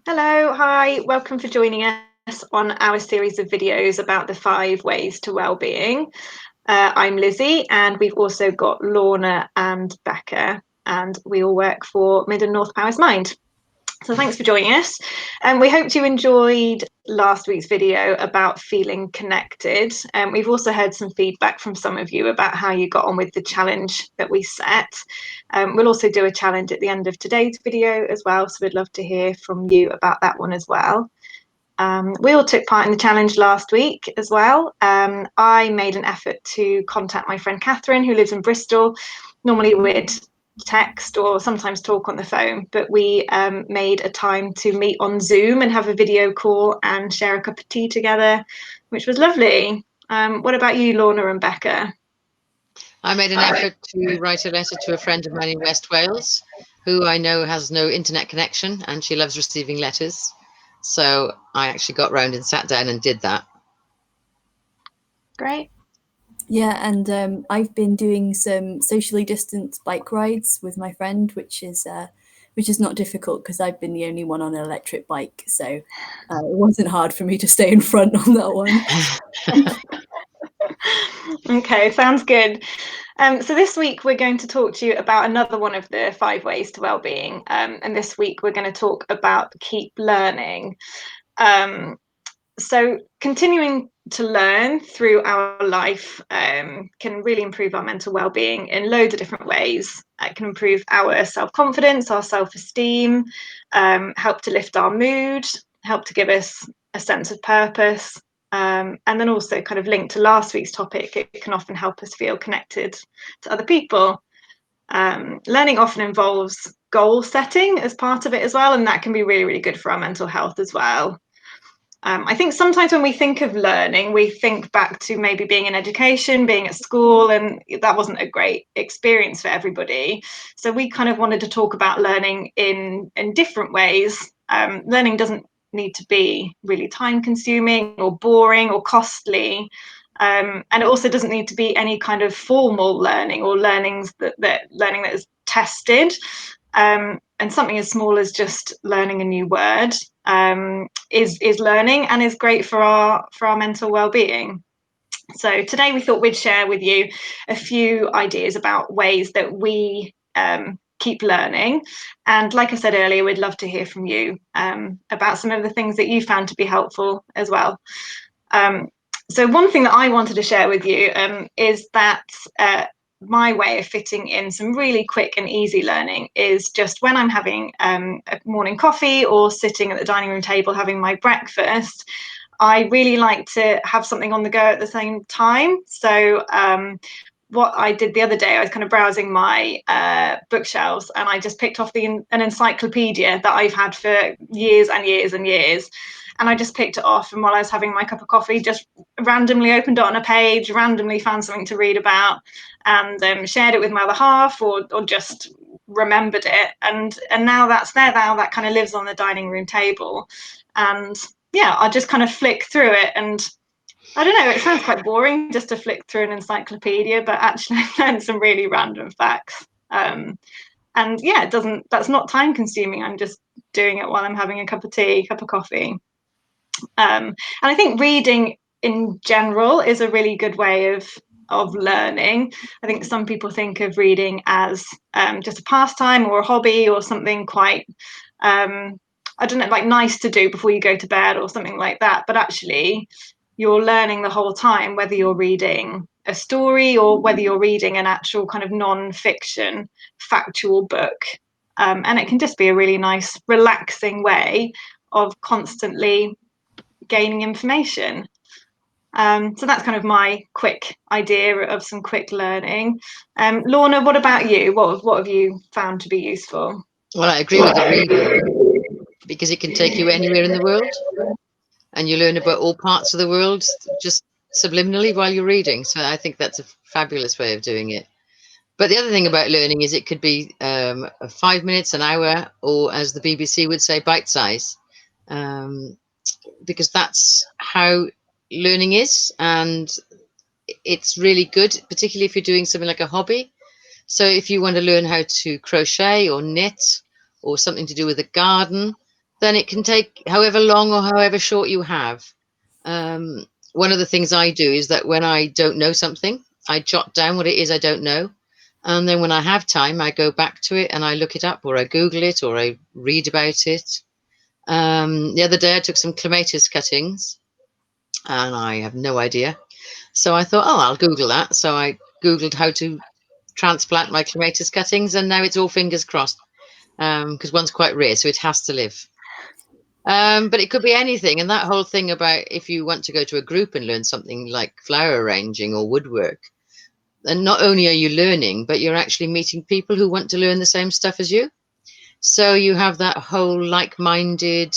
Hello, hi, welcome for joining us on our series of videos about the 5 ways to well-being. I'm Lizzie, and we've also got Lorna and Becca, and we all work for Mid and North Powys Mind. So thanks for joining us. And we hope you enjoyed last week's video about feeling connected. We've also heard some feedback from some of you about how you got on with the challenge that we set. We'll also do a challenge at the end of today's video as well, so we'd love to hear from you about that one as well. We all took part in the challenge last week as well. I made an effort to contact my friend Catherine, who lives in Bristol. Normally we'd text or sometimes talk on the phone, but we made a time to meet on Zoom and have a video call and share a cup of tea together, which was lovely. What about you, Lorna and Becca? I made an effort to write a letter to a friend of mine in West Wales, who I know has no internet connection and she loves receiving letters. So I actually got round and sat down and did that. Great. Yeah, and I've been doing some socially distanced bike rides with my friend, which is not difficult because I've been the only one on an electric bike, so it wasn't hard for me to stay in front on that one. Okay, sounds good. So this week we're going to talk to you about another one of the 5 ways to well-being, and this week we're going to talk about keep learning. So continuing to learn through our life can really improve our mental well-being in loads of different ways. It can improve our self-confidence, our self-esteem, help to lift our mood, help to give us a sense of purpose, and then also kind of linked to last week's topic, it can often help us feel connected to other people. Learning often involves goal setting as part of it as well, and that can be really, really good for our mental health as well. I think sometimes when we think of learning, we think back to maybe being in education, being at school, and that wasn't a great experience for everybody. So we kind of wanted to talk about learning in different ways. Learning doesn't need to be really time consuming or boring or costly. And it also doesn't need to be any kind of formal learning or learning that is tested. And something as small as just learning a new word is learning and is great for our mental well-being. So today we thought we'd share with you a few ideas about ways that we keep learning. And like I said earlier, we'd love to hear from you about some of the things that you found to be helpful as well. So one thing that I wanted to share with you is that my way of fitting in some really quick and easy learning is just when I'm having a morning coffee or sitting at the dining room table having my breakfast. I really like to have something on the go at the same time. So what I did the other day, I was kind of browsing my bookshelves and I just picked off an encyclopedia that I've had for years and years and years. And I just picked it off, and while I was having my cup of coffee, just randomly opened it on a page, randomly found something to read about, and shared it with my other half, or just remembered it. And now that's there. Now that kind of lives on the dining room table, and yeah, I just kind of flick through it, and I don't know. It sounds quite boring just to flick through an encyclopedia, but actually, I learned some really random facts. And yeah, that's not time consuming. I'm just doing it while I'm having a cup of tea, cup of coffee. And I think reading in general is a really good way of learning. I think some people think of reading as just a pastime or a hobby or something quite I don't know, like nice to do before you go to bed or something like that. But actually, you're learning the whole time, whether you're reading a story or whether you're reading an actual kind of non-fiction factual book. And it can just be a really nice, relaxing way of constantly gaining information. So that's kind of my quick idea of some quick learning. Lorna, what about you? What have you found to be useful? Well, I agree with the reading because it can take you anywhere in the world and you learn about all parts of the world just subliminally while you're reading. So I think that's a fabulous way of doing it. But the other thing about learning is it could be 5 minutes, an hour, or as the BBC would say, bite size, because that's how learning is. And it's really good, particularly if you're doing something like a hobby. So if you want to learn how to crochet or knit or something to do with a garden, then it can take however long or however short you have. One of the things I do is that when I don't know something, I jot down what it is I don't know. And then when I have time, I go back to it and I look it up, or I Google it, or I read about it. The other day I took some clematis cuttings and I have no idea. So I thought, oh, I'll Google that. So I Googled how to transplant my clematis cuttings, and now it's all fingers crossed, because one's quite rare, so it has to live. But it could be anything. And that whole thing about if you want to go to a group and learn something like flower arranging or woodwork, and not only are you learning, but you're actually meeting people who want to learn the same stuff as you. So you have that whole like-minded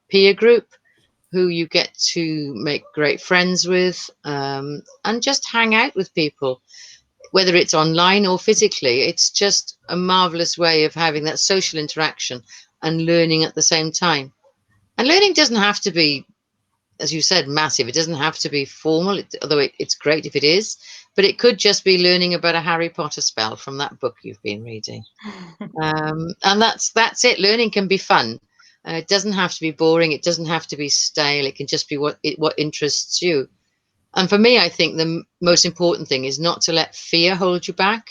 peer group who you get to make great friends with, and just hang out with people, whether it's online or physically. It's just a marvelous way of having that social interaction and learning at the same time. And learning doesn't have to be, as you said, massive. It doesn't have to be formal, although it's great if it is. But it could just be learning about a Harry Potter spell from that book you've been reading. And that's it. Learning can be fun. It doesn't have to be boring. It doesn't have to be stale. It can just be what interests you. And for me, I think the most important thing is not to let fear hold you back.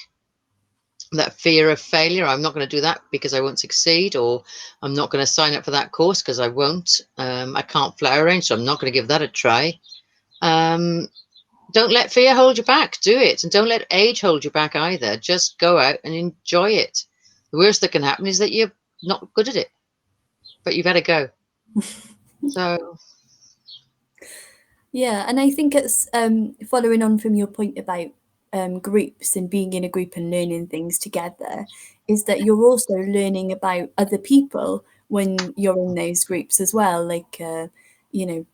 That fear of failure. I'm not going to do that because I won't succeed, or I'm not going to sign up for that course because I won't. I can't flower arrange, so I'm not going to give that a try. Don't let fear hold you back. Do it. And don't let age hold you back either. Just go out and enjoy it. The worst that can happen is that you're not good at it, but you better go. So Yeah, and I think it's following on from your point about groups and being in a group and learning things together, is that you're also learning about other people when you're in those groups as well. Like, you know,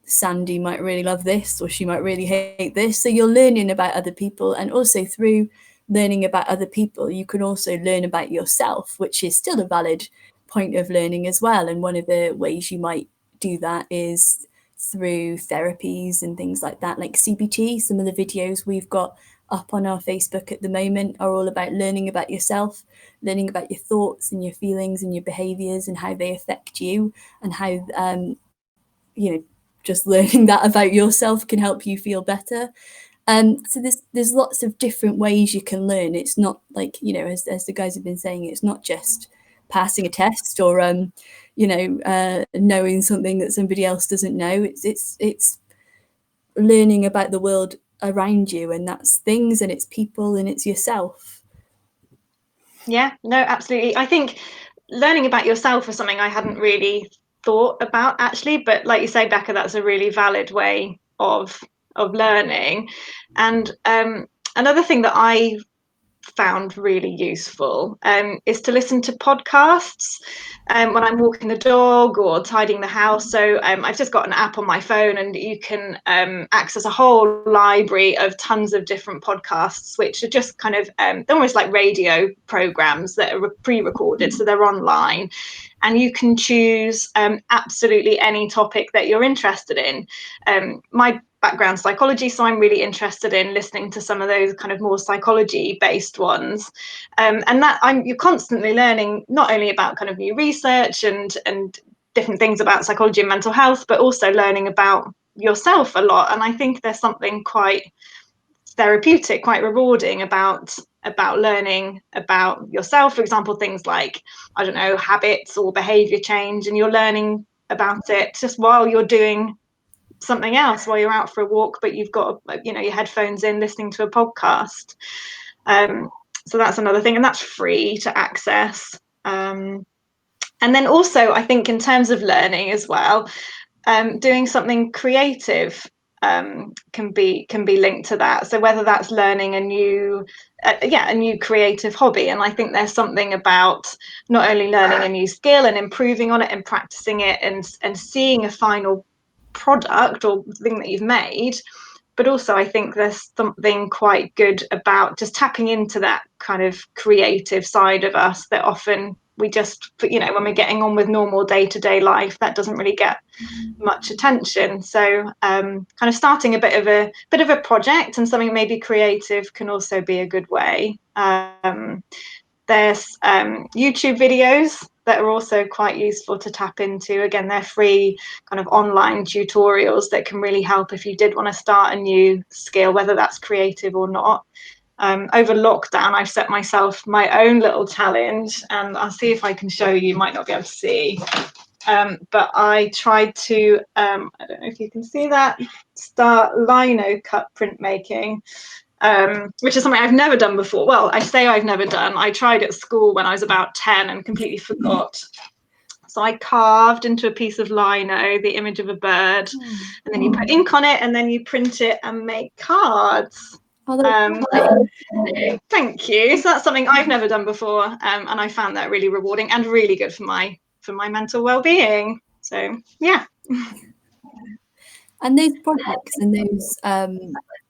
Sandy might really love this, or she might really hate this. So you're learning about other people, and also through learning about other people, you can also learn about yourself, which is still a valid point of learning as well. And one of the ways you might do that is through therapies and things like that, like CBT. Some of the videos we've got up on our Facebook at the moment are all about learning about yourself, learning about your thoughts and your feelings and your behaviors and how they affect you, and how you know, just learning that about yourself can help you feel better. So there's lots of different ways you can learn. It's not like, you know, as the guys have been saying, it's not just passing a test or knowing something that somebody else doesn't know. It's learning about the world around you, and that's things, and it's people, and it's yourself. Yeah, no, absolutely. I think learning about yourself was something I hadn't really thought about actually, but like you say, Becca, that's a really valid way of learning. And another thing that I found really useful is to listen to podcasts when I'm walking the dog or tidying the house. So I've just got an app on my phone, and you can access a whole library of tons of different podcasts, which are just kind of almost like radio programs that are pre-recorded, so they're online. And you can choose absolutely any topic that you're interested in. My background psychology, so I'm really interested in listening to some of those kind of more psychology based ones, and that you're constantly learning not only about kind of new research and different things about psychology and mental health, but also learning about yourself a lot. And I think there's something quite therapeutic, quite rewarding about learning about yourself. For example, things like, I don't know, habits or behavior change, and you're learning about it just while you're doing something else, while you're out for a walk, but you've got, you know, your headphones in listening to a podcast. So that's another thing, and that's free to access. And then also, I think in terms of learning as well, doing something creative can be linked to that. So whether that's learning a new creative hobby, and I think there's something about not only learning a new skill and improving on it and practicing it and seeing a final product or thing that you've made, but also I think there's something quite good about just tapping into that kind of creative side of us that often we just, you know, when we're getting on with normal day-to-day life, that doesn't really get much attention. So kind of starting a bit of a project and something maybe creative can also be a good way. There's YouTube videos that are also quite useful to tap into. Again, they're free kind of online tutorials that can really help if you did want to start a new skill, whether that's creative or not. Over lockdown, I've set myself my own little challenge, and I'll see if I can show you. You might not be able to see, but I tried to, I don't know if you can see that, start lino cut printmaking, which is something I've never done before. Well, I say I've never done. I tried at school when I was about 10 and completely forgot. So I carved into a piece of lino the image of a bird, and then you put ink on it, and then you print it and make cards. Thank you. So that's something I've never done before, and I found that really rewarding and really good for my mental well-being. So yeah. And those projects and those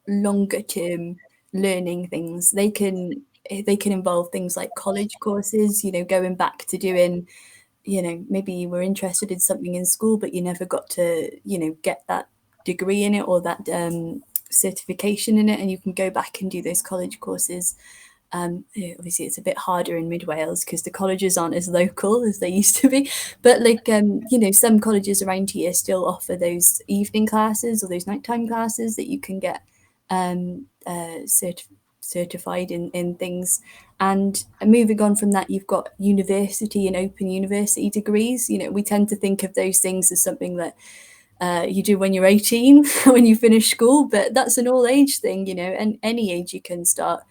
longer term learning things, they can involve things like college courses, you know, going back to doing, you know, maybe you were interested in something in school, but you never got to, you know, get that degree in it or that certification in it, and you can go back and do those college courses. Obviously it's a bit harder in mid Wales because the colleges aren't as local as they used to be, but like you know, some colleges around here still offer those evening classes or those nighttime classes that you can get certified in things. And moving on from that, you've got university and open university degrees. You know, we tend to think of those things as something that you do when you're 18 when you finish school, but that's an all age thing, you know, and any age you can start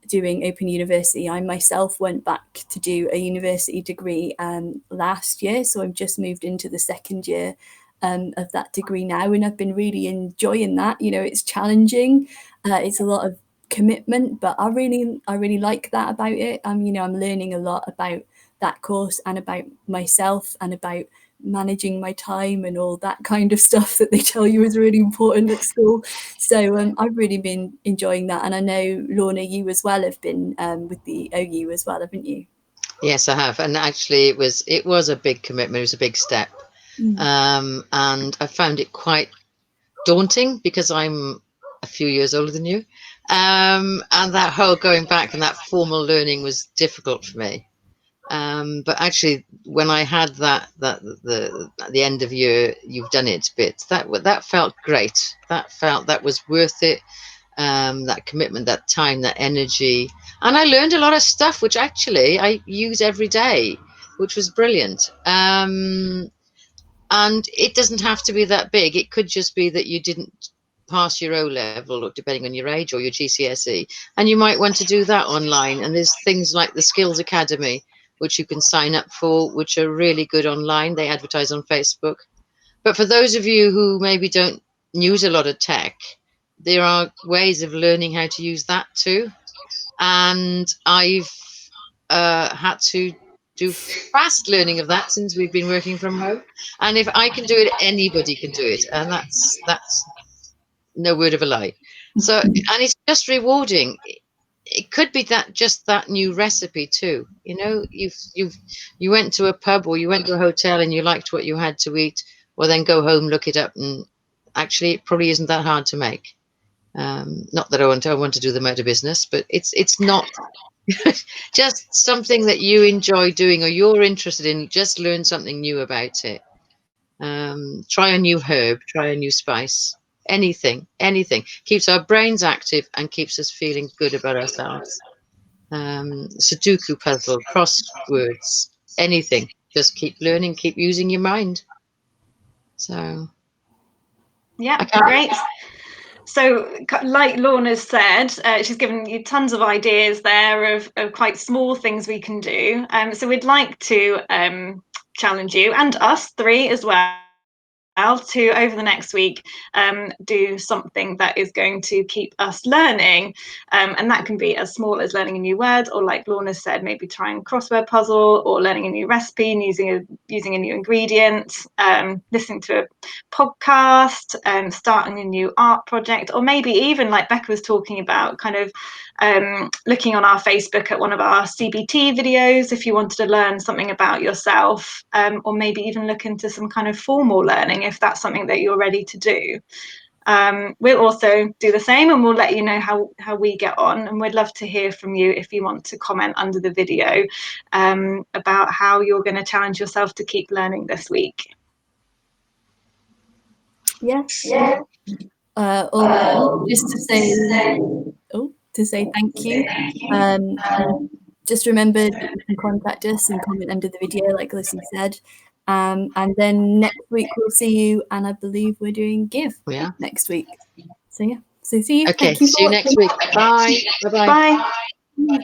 doing open university. I myself went back to do a university degree last year, so I've just moved into the second year of that degree now, and I've been really enjoying that. You know, it's challenging, it's a lot of commitment, but I really like that about it. You know, I'm learning a lot about that course and about myself and about managing my time and all that kind of stuff that they tell you is really important at school. So I've really been enjoying that, and I know Lorna, you as well have been with the OU as well, haven't you? Yes, I have, and actually it was a big commitment. It was a big step, and I found it quite daunting because I'm a few years older than you, and that whole going back and that formal learning was difficult for me. But actually, when I had the end of year, you've done it bit, that felt great. That was worth it. That commitment, that time, that energy, and I learned a lot of stuff which actually I use every day, which was brilliant. And it doesn't have to be that big. It could just be that you didn't pass your O level, or depending on your age, or your GCSE, and you might want to do that online. And there's things like the Skills Academy, which you can sign up for, which are really good online. They advertise on Facebook. But for those of you who maybe don't use a lot of tech, there are ways of learning how to use that too. And I've had to do fast learning of that since we've been working from home. And if I can do it, anybody can do it. And that's no word of a lie. So, and it's just rewarding. It could be that just that new recipe too. You know, you went to a pub or you went to a hotel and you liked what you had to eat. Well, then go home, look it up, and actually, it probably isn't that hard to make. Not that I want to do them out of business, but it's not just something that you enjoy doing or you're interested in. Just learn something new about it. Try a new herb, try a new spice. Anything keeps our brains active and keeps us feeling good about ourselves. Sudoku puzzle, crosswords, anything. Just keep learning, keep using your mind. So yeah, great. So like Lorna's said, she's given you tons of ideas there of quite small things we can do. So we'd like to challenge you and us three as well to, over the next week, do something that is going to keep us learning, and that can be as small as learning a new word, or like Lorna said, maybe trying a crossword puzzle, or learning a new recipe and using a new ingredient, listening to a podcast, starting a new art project, or maybe even, like Becca was talking about, kind of looking on our Facebook at one of our CBT videos if you wanted to learn something about yourself, or maybe even look into some kind of formal learning if that's something that you're ready to do. We'll also do the same, and we'll let you know how we get on, and we'd love to hear from you if you want to comment under the video about how you're going to challenge yourself to keep learning this week. Yes. Or just to say thank you. Just remember that you can contact us and comment under the video, like Lizzie said. And then next week we'll see you, and I believe we're doing Give next week. So yeah, so see you. Okay, Thank you see you next week. Bye. Bye-bye. Bye.